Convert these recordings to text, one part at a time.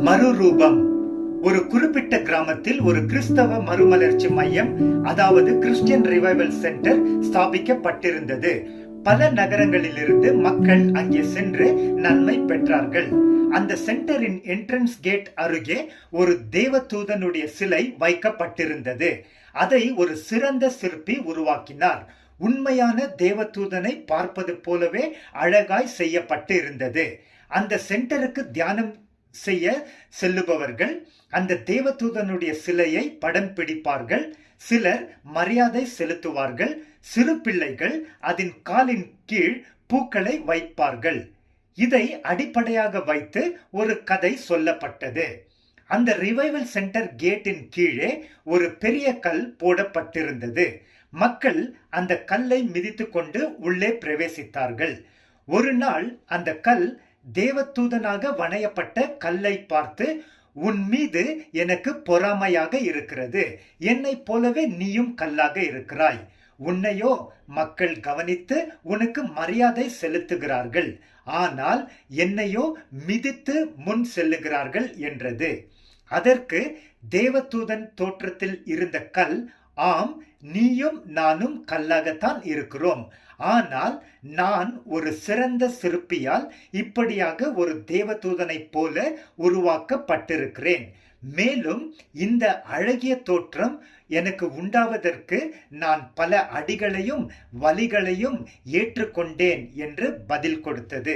மறுரூபம். ஒரு குறிப்பிட்ட கிராமத்தில் ஒரு கிறிஸ்தவ மறுமலர்ச்சி மையம், அதாவது கிறிஸ்டியன் ரிவைவல் சென்டர் ஸ்தாபிக்கப்பட்டிருந்தது. பல நகரங்களிலிருந்து மக்கள் அங்கே சென்று நன்மை பெற்றார்கள். அந்த சென்டரின் என்ட்ரன்ஸ் கேட் அருகே ஒரு தேவதூதனுடைய சிலை வைக்கப்பட்டிருந்தது. அதை ஒரு சிறந்த சிற்பி உருவாக்கினார். உண்மையான தேவதூதனை பார்ப்பது போலவே அழகாய் செய்யப்பட்டு இருந்தது. அந்த சென்டருக்கு தியானம் செய்ய செல்லுபவர்கள் அந்த தேவதூதனுடைய சிலையை படம் பிடிப்பார்கள். சிலர் மரியாதை செலுத்துவார்கள். சிறு பிள்ளைகள் அதன் காலின் கீழ் பூக்களை வைப்பார்கள். இதை அடிப்படையாக வைத்து ஒரு கதை சொல்லப்பட்டது. அந்த ரிவைவல் சென்டர் கேட்டின் கீழே ஒரு பெரிய கல் போடப்பட்டிருந்தது. மக்கள் அந்த கல்லை மிதித்து கொண்டு உள்ளே பிரவேசித்தார்கள். ஒரு நாள் அந்த கல் தேவதூதனாக வணையப்பட்ட கல்லை பார்த்து, உன் மீது எனக்கு பொறாமையாக இருக்கிறது, என்னை போலவே நீயும் கல்லாக இருக்கிறாய். உன்னையோ மக்கள் கவனித்து உனக்கு மரியாதை செலுத்துகிறார்கள், ஆனால் என்னையோ மிதித்து முன் செல்லுகிறார்கள் என்றது. அதற்கு தேவதூதன் தோற்றத்தில் இருந்த கல், ஆம், நீயும் நானும் கல்லாகத்தான் இருக்கிறோம், ஆனால் நான் ஒரு சிறந்த சிற்பியால் இப்படியாக ஒரு தேவதூதனை போல உருவாக்கப்பட்டிருக்கிறேன். மேலும் இந்த அழகிய தோற்றம் எனக்கு உண்டாவதற்கு நான் பல அடிகளையும் வலிகளையும் ஏற்றுக்கொண்டேன் என்று பதில் கொடுத்தது.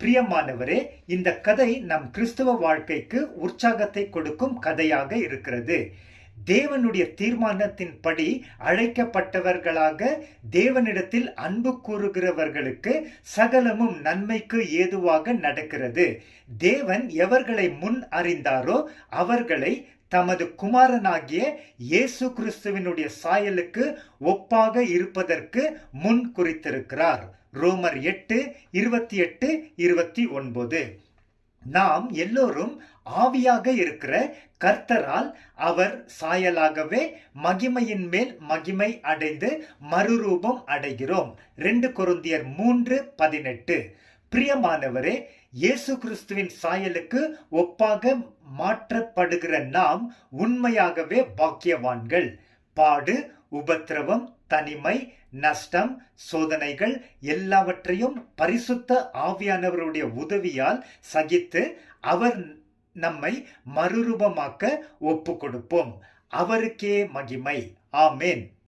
பிரியமானவரே, இந்த கதை நம் கிறிஸ்தவ வாழ்க்கைக்கு உற்சாகத்தை கொடுக்கும் கதையாக இருக்கிறது. தேவனுடைய தீர்மானத்தின்படி அழைக்கப்பட்டவர்களாக தேவனிடத்தில் அன்பு கூறுகிறவர்களுக்கு சகலமும் நன்மைக்கு ஏதுவாக நடக்கிறது. தேவன் எவர்களை முன் அறிந்தாரோ அவர்களை தமது குமாரனாகிய இயேசு கிறிஸ்துவினுடைய சாயலுக்கு ஒப்பாக இருப்பதற்கு முன் குறித்திருக்கிறார். ரோமர் 8:28-29. நாம் எல்லோரும் ஆவியாக இருக்கிற கர்த்தரால் அவர் சாயலாகவே மகிமையின் மேல் மகிமை அடைந்து மறுரூபம் அடைகிறோம். 2 கொரிந்தியர் 3:18. பிரியமானவரே, இயேசு கிறிஸ்துவின் சாயலுக்கு ஒப்பாக மாற்றப்படுகிற நாம் உண்மையாகவே பாக்கியவான்கள். பாடு, உபத்திரவம், தனிமை, நஷ்டம், சோதனைகள் எல்லாவற்றையும் பரிசுத்த ஆவியானவருடைய உதவியால் சகித்து அவர் நம்மை மறுரூபமாக்க ஒப்பு கொடுப்போம். அவருக்கே மகிமை. ஆமேன்.